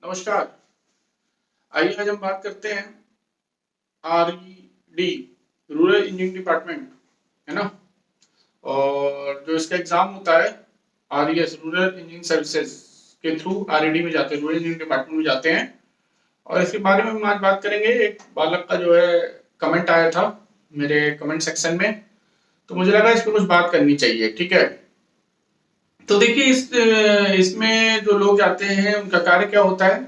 नमस्कार। आइए आज हम बात करते हैं आरईडी, रूरल इंजीनियरिंग डिपार्टमेंट, है ना। और जो इसका एग्जाम होता है आरईएस, रूरल इंजीनियरिंग सर्विसेज के थ्रू आरईडी में जाते हैं, रूरल इंजीनियरिंग डिपार्टमेंट में जाते हैं। और इसके बारे में हम आज बात करेंगे। एक बालक का जो है कमेंट आया था मेरे कमेंट सेक्शन में, तो मुझे लगा इस पर कुछ बात करनी चाहिए। ठीक है, तो देखिए इसमें जो लोग जाते हैं उनका कार्य क्या होता है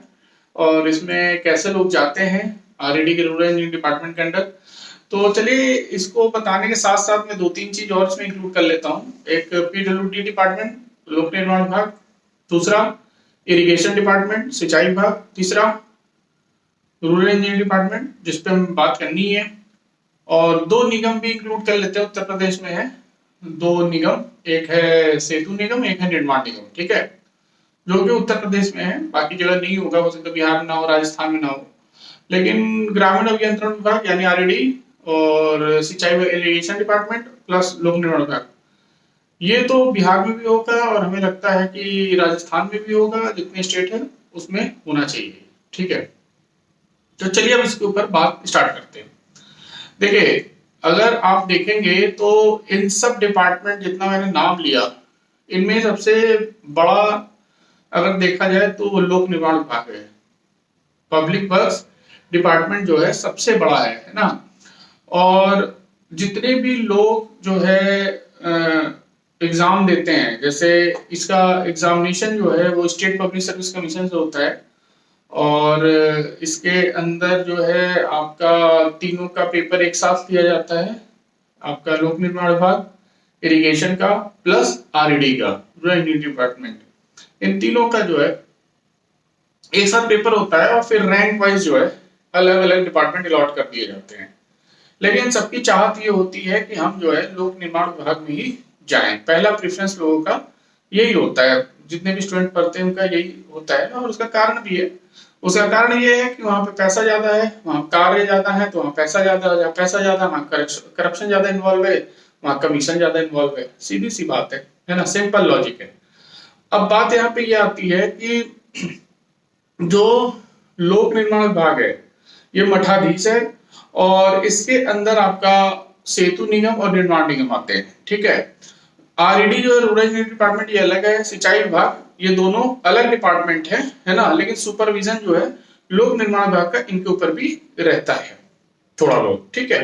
और इसमें कैसे लोग जाते हैं आरईडी के रूरल इंजीनियरिंग डिपार्टमेंट के अंडर। तो चलिए इसको बताने के साथ साथ मैं दो तीन चीज और इसमें इंक्लूड कर लेता हूँ। एक पीडब्ल्यूडी डिपार्टमेंट, लोक निर्माण विभाग, दूसरा इरिगेशन डिपार्टमेंट, सिंचाई विभाग, तीसरा रूरल इंजीनियरिंग डिपार्टमेंट जिसपे हम बात करनी है। और दो निगम भी इंक्लूड कर लेते हैं, उत्तर प्रदेश में है दो निगम, एक है सेतु निगम, एक है निर्माण निगम। ठीक है, जो कि उत्तर प्रदेश में है, बाकी जगह नहीं होगा, हो सकता बिहार में ना हो, राजस्थान में ना हो। लेकिन ग्रामीण अभियंत्रण विभाग यानी आरईडी और सिंचाई व इरिगेशन डिपार्टमेंट प्लस लोक निर्माण विभाग, ये तो बिहार में भी होगा और हमें लगता है कि राजस्थान में भी होगा, जितने स्टेट है उसमें होना चाहिए। ठीक है, तो चलिए अब इसके ऊपर बात स्टार्ट करते हैं। देखिए अगर आप देखेंगे तो इन सब डिपार्टमेंट जितना मैंने नाम लिया, इनमें सबसे बड़ा अगर देखा जाए तो लोक निर्माण विभाग है। पब्लिक वर्क्स डिपार्टमेंट जो है सबसे बड़ा है ना। और जितने भी लोग जो है एग्जाम देते हैं, जैसे इसका एग्जामिनेशन जो है वो स्टेट पब्लिक सर्विस कमीशन से होता है। और इसके अंदर जो है आपका तीनों का पेपर एक साथ लिया जाता है, आपका लोक निर्माण विभाग, इरिगेशन का प्लस आरईडी का, रूरल इंजीनियरिंग डिपार्टमेंट, इन तीनों का जो है एक साथ पेपर होता है। और फिर रैंक वाइज जो है अलग अलग डिपार्टमेंट अलॉट कर दिए जाते हैं। लेकिन सबकी चाहत ये होती है कि हम जो है लोक निर्माण विभाग में ही जाएं। पहला प्रेफरेंस लोगों का यही होता है, जितने भी स्टूडेंट पढ़ते हैं उनका यही होता है। और उसका कारण भी है, उसका कारण ये है कि वहां पे पैसा ज्यादा है, वहां कार्य ज्यादा है तो वहां पैसा ज्यादा, जहाँ पैसा ज्यादा वहां करप्शन ज्यादा इन्वॉल्व है, वहां कमीशन ज्यादा इन्वॉल्व है। सीधी सी बात है ना, सिंपल लॉजिक है। अब बात यहाँ पे ये आती है कि जो लोक निर्माण विभाग है ये मठाधीश है और इसके अंदर आपका सेतु निगम और निर्माण निगम आते हैं। ठीक है, आरईडी जो है रूरल इंजीनियरिंग डिपार्टमेंट ये अलग है, सिंचाई विभाग ये दोनों अलग डिपार्टमेंट है ना। लेकिन सुपरविजन जो है लोक निर्माण विभाग का इनके ऊपर भी रहता है थोड़ा बहुत। ठीक है,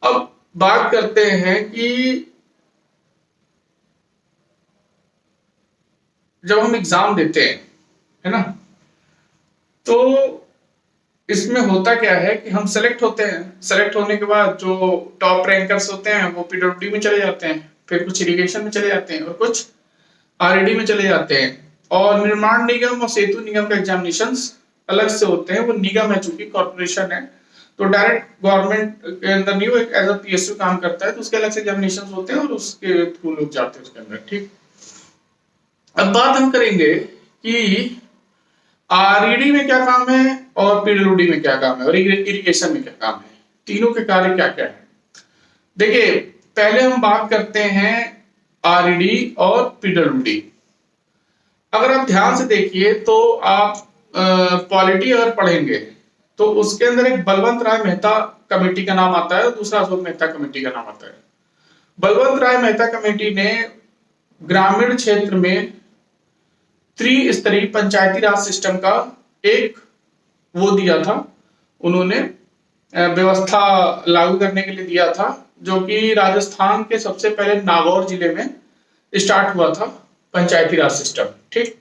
अब बात करते हैं कि जब हम एग्जाम देते हैं, है ना, तो इसमें होता क्या है कि हम सेलेक्ट होते हैं। सेलेक्ट होने के बाद जो टॉप रैंकर्स होते हैं वो पीडब्ल्यूडी में चले जाते हैं, फिर कुछ इरिगेशन में चले जाते हैं और कुछ आरईडी में चले जाते हैं। और निर्माण निगम और सेतु निगम का एग्जामिनेशन अलग से होते हैं। वो निगम है, चूंकि कॉर्पोरेशन है तो डायरेक्ट गवर्नमेंट के अंदर नहीं, वो एक एज अ पीएसयू काम करता है, तो उसके अलग से एग्जामिनेशन होते हैं और उसके थ्रू लोग जाते हैं उसके अंदर। ठीक, अब बात हम करेंगे कि आरईडी में क्या काम है और पीडब्ल्यूडी में क्या काम है और इरिगेशन में क्या काम है, तीनों के कार्य क्या क्या है। देखिए पहले हम बात करते हैं आरईडी और पीडब्ल्यूडी। अगर आप ध्यान से देखिए तो आप पॉलिटी अगर पढ़ेंगे तो उसके अंदर एक बलवंत राय मेहता कमेटी का नाम आता है और दूसरा अशोक मेहता कमेटी का नाम आता है। बलवंत राय मेहता कमेटी ने ग्रामीण क्षेत्र में त्रिस्तरीय पंचायती राज सिस्टम का एक वो दिया था, उन्होंने व्यवस्था लागू करने के लिए दिया था, जो कि राजस्थान के सबसे पहले नागौर जिले में स्टार्ट हुआ था पंचायती राज सिस्टम। ठीक,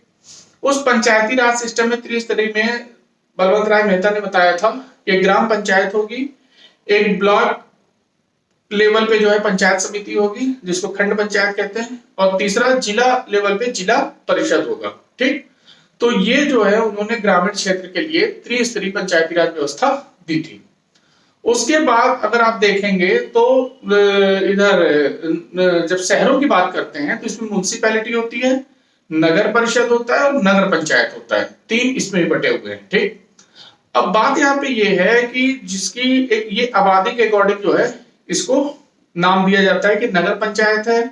उस पंचायती राज सिस्टम में त्रिस्तरीय में बलवंत राय मेहता ने बताया था कि ग्राम पंचायत होगी, एक ब्लॉक लेवल पे जो है पंचायत समिति होगी जिसको खंड पंचायत कहते हैं, और तीसरा जिला लेवल पे जिला परिषद होगा। ठीक, तो ये जो है उन्होंने ग्रामीण क्षेत्र के लिए त्रिस्तरीय पंचायती राज व्यवस्था दी थी। उसके बाद अगर आप देखेंगे तो इधर जब शहरों की बात करते हैं तो इसमें म्युनिसिपैलिटी होती है, नगर परिषद होता है और नगर पंचायत होता है, तीन इसमें बटे हुए हैं। ठीक, अब बात यहाँ पे ये है कि जिसकी एक ये आबादी के अकॉर्डिंग जो है इसको नाम दिया जाता है कि नगर पंचायत है,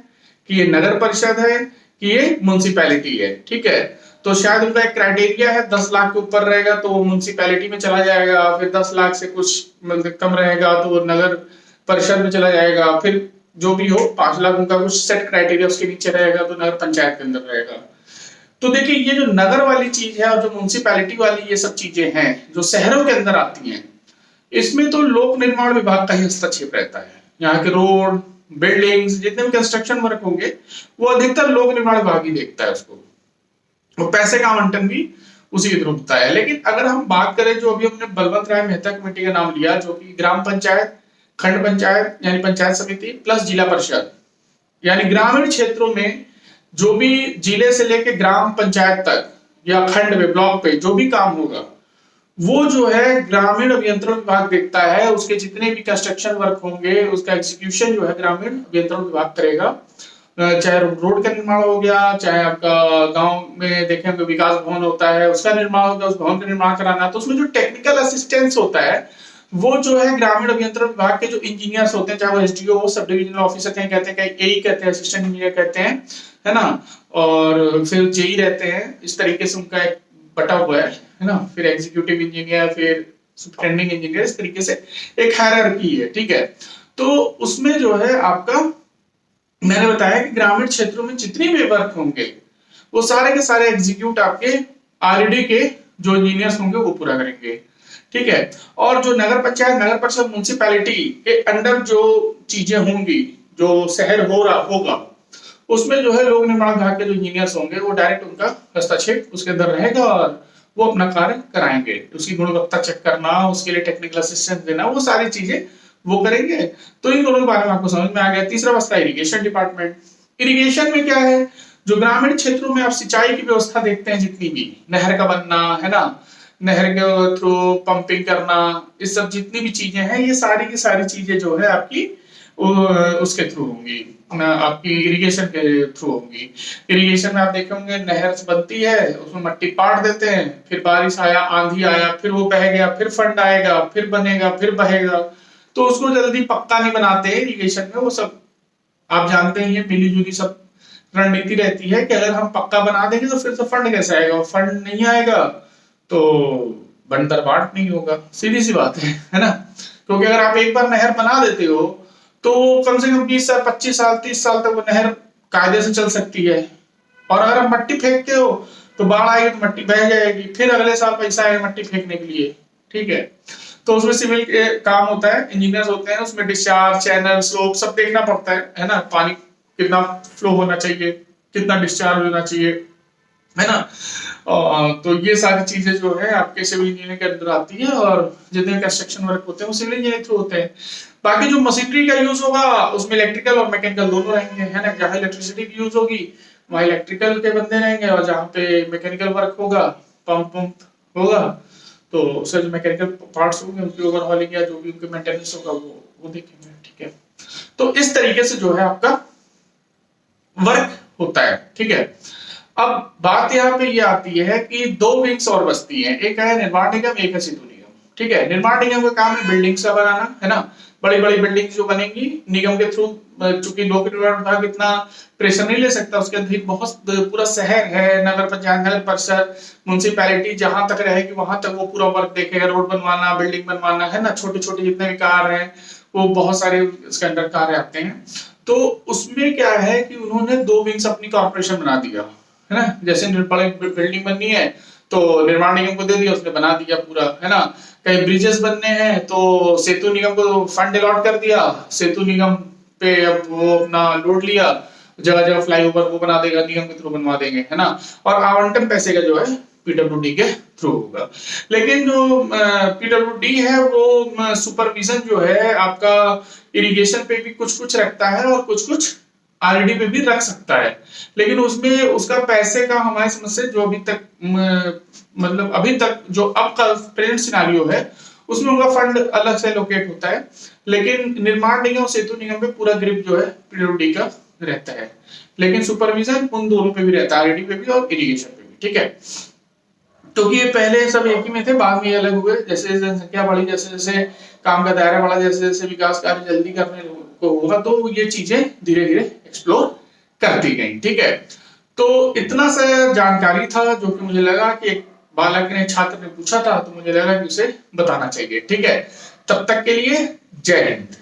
कि ये नगर परिषद है, कि ये म्युनिसिपैलिटी है। ठीक है, तो शायद उनका एक क्राइटेरिया है 10 लाख के ऊपर रहेगा तो वो म्यूनसिपैलिटी में चला जाएगा, फिर 10 लाख से कुछ मतलब कम रहेगा तो वो नगर परिषद में चला जाएगा, फिर जो भी हो 5 लाख उनका कुछ सेट क्राइटेरिया उसके नीचे रहेगा तो नगर पंचायत के अंदर रहेगा। तो देखिए ये जो नगर वाली चीज है और जो म्यूनसिपैलिटी वाली ये सब चीजें हैं जो शहरों के अंदर आती हैं, इसमें तो लोक निर्माण विभाग का ही हस्तक्षेप रहता है। यहाँ के रोड, बिल्डिंग्स, जितने भी कंस्ट्रक्शन वर्क होंगे वो अधिकतर लोक निर्माण विभाग ही देखता है उसको, और पैसे का आवंटन भी उसी के थ्रू होता है। लेकिन अगर हम बात करें जो अभी हमने बलवंत राय मेहता कमेटी का नाम लिया, जो कि ग्राम पंचायत, खंड पंचायत यानी पंचायत समिति प्लस जिला परिषद, यानी ग्रामीण क्षेत्रों में जो भी जिले से लेके ग्राम पंचायत तक या खंड में ब्लॉक पे जो भी काम होगा वो जो है ग्रामीण अभियंत्रण विभाग देखता है। उसके जितने भी कंस्ट्रक्शन वर्क होंगे उसका एग्जीक्यूशन जो है ग्रामीण अभियंत्रण विभाग करेगा। चाहे रोड का निर्माण हो गया, चाहे आपका गांव में देखें विकास भवन होता है उसका निर्माण होगा, उस भवन का निर्माण कराना, तो उसमें जो टेक्निकल असिस्टेंस होता है वो जो है ग्रामीण अभियंत्रण विभाग के जो इंजीनियर्स होते हैं, चाहे वो एसडीओ हो, सब डिविजनल ऑफिसर कहीं कहते हैं, कहीं एई कहते हैं, असिस्टेंट इंजीनियर कहते हैं, है ना, और फिर जेई रहते हैं, इस तरीके से उनका एक बटा हुआ है ना, फिर एग्जीक्यूटिव इंजीनियर, फिर सुपरिटेंडिंग इंजीनियर, इस तरीके से एक हायरार्की है, ठीक है। तो उसमें जो है आपका मैंने बताया कि ग्रामीण क्षेत्रों में जितने भी वर्क होंगे वो सारे के सारे एग्जीक्यूट आपके आरडी के जो इंजीनियर्स होंगे वो पूरा करेंगे, ठीक है। और जो नगर पंचायत, नगर परिषद, म्युनिसिपैलिटी के अंडर जो चीजें होंगी, जो शहर हो रहा होगा, उसमें जो है लोक निर्माण विभाग के जो इंजीनियर्स होंगे वो डायरेक्ट उनका हस्तक्षेप उसके अंदर रहेगा और वो अपना कार्य कराएंगे। उसकी गुणवत्ता चेक करना, उसके लिए टेक्निकल असिस्टेंस देना, वो सारी चीजें वो करेंगे। तो इन दोनों के बारे में आपको समझ में आ गया। तीसरा बचता है इरिगेशन डिपार्टमेंट। इरिगेशन में क्या है, जो ग्रामीण क्षेत्रों में आप सिंचाई की व्यवस्था देखते हैं, जितनी भी नहर का बनना है ना, नहर के थ्रू पंपिंग करना, इस सब जितनी भी चीजें हैं ये सारी की सारी चीजें जो है आपकी उसके थ्रू होंगी, आपकी इरिगेशन के थ्रू होंगी। इरिगेशन में आप देखे होंगे नहर बनती है, उसमें मट्टी पाट देते हैं, फिर बारिश आया, आंधी आया, फिर वो बह गया, फिर फंड आएगा, फिर बनेगा, फिर बहेगा, तो उसको जल्दी पक्का नहीं बनाते इरिगेशन में। वो सब आप जानते ही है, मिली जुली सब रणनीति रहती है कि अगर हम पक्का बना देंगे तो फिर तो फंड कैसे आएगा, और फंड नहीं आएगा तो बंटर बाट नहीं होगा, सीधी सी बात है ना। क्योंकि अगर आप एक बार नहर बना देते हो तो कम से कम 20 साल, 25 साल, 30 साल तक वो नहर कायदे से चल सकती है। और अगर आप मट्टी फेंकते हो तो बाढ़ आएगी तो मट्टी बह जाएगी, फिर अगले साल पैसा आएगा मट्टी फेंकने के लिए, ठीक है। तो उसमें सिविल के काम होता है, इंजीनियर्स होते हैं, उसमें डिस्चार्ज, चैनल, स्लोप सब देखना पड़ता है ना, पानी कितना फ्लो होना चाहिए, कितना डिस्चार्ज होना चाहिए, है ना। तो ये सारी चीजें जो है आपके सिविल इंजीनियरिंग के अंदर आती है, और जितने कंस्ट्रक्शन वर्क होते हैं वो सिविल इंजीनियरिंग थ्रू होते हैं। बाकी जो मशीनरी का यूज होगा उसमें इलेक्ट्रिकल और मैकेनिकल दोनों रहेंगे, है ना। जहां इलेक्ट्रिसिटी की यूज होगी वहां इलेक्ट्रिकल के बंदे रहेंगे, और जहां पे मैकेनिकल वर्क होगा, पंप होगा, तो उससे जो मैकेनिकल पार्ट्स होंगे उनकी ओवरहॉलिंग या जो भी उनके मेंटेनेंस होगा वो देखेंगे, ठीक है। तो इस तरीके से जो है आपका वर्क होता है, ठीक है। अब बात यहाँ पे ये आती है कि दो विंग्स और बचती हैं, एक है निर्माण निगम, एक है सेतु निगम, ठीक है। निर्माण निगम का काम है बिल्डिंग्स का बनाना, है ना, बड़ी बड़ी बिल्डिंग्स जो बनेंगी निगम के थ्रू, चूंकि लोक निर्माण विभाग इतना प्रेशर नहीं ले सकता, उसके अधीन बहुत पूरा शहर है, नगर पंचायत, नगर परिषद, म्युनिसिपैलिटी जहां तक रहेगी वहां तक वो पूरा वर्क देखेगा, रोड बनवाना, बिल्डिंग बनवाना, है ना, छोटे छोटे जितने भी कार्य हैं वो बहुत सारे इसके अंदर कार्य आते हैं। तो उसमें क्या है कि उन्होंने दो विंग्स अपनी कॉर्पोरेशन बना दिया, है ना। जैसे बड़ी बिल्डिंग बननी है तो निर्माण निगम को दे दिया, उसने बना दिया पूरा, है ना। कहीं ब्रिजेस बनने हैं तो सेतु निगम को फंड अलॉट कर दिया, सेतु निगम पे अब वो अपना लोड लिया, जगह जगह फ्लाईओवर वो बना देगा, निगम के थ्रू बनवा देंगे, है ना। और आवंटन पैसे का जो है पीडब्ल्यूडी के थ्रू होगा। लेकिन जो पीडब्ल्यूडी है वो सुपरविजन जो है आपका इरिगेशन पे भी कुछ कुछ रखता है और कुछ कुछ आरडी पे भी रख सकता है, लेकिन उसमें उसका पैसे का हमारी समझ से जो अभी तक मतलब अभी तक जो अब का प्रेजेंट सिनेरियो है उसमें उनका फंड अलग से लोकेट होता है, लेकिन निर्माण निगम और सेतु निगम पे पूरा ग्रिप जो है पीडब्ल्यूडी का रहता है, लेकिन सुपरविजन उन दोनों पे भी रहता है, आरडी पे भी और इरिगेशन पे भी, ठीक है। तो ये पहले सब एक ही में थे, बाद में ये अलग हुए, जैसे जैसे जनसंख्या बढ़ी, जैसे जैसे काम का दायरा बढ़ा, जैसे जैसे विकास कार्य जल्दी करने को होगा तो ये चीजें धीरे धीरे एक्सप्लोर करती गई, ठीक है। तो इतना सा जानकारी था जो कि मुझे लगा कि एक बालक ने, छात्र ने पूछा था, तो मुझे लगा कि उसे बताना चाहिए। ठीक है, तब तक के लिए जय हिंद।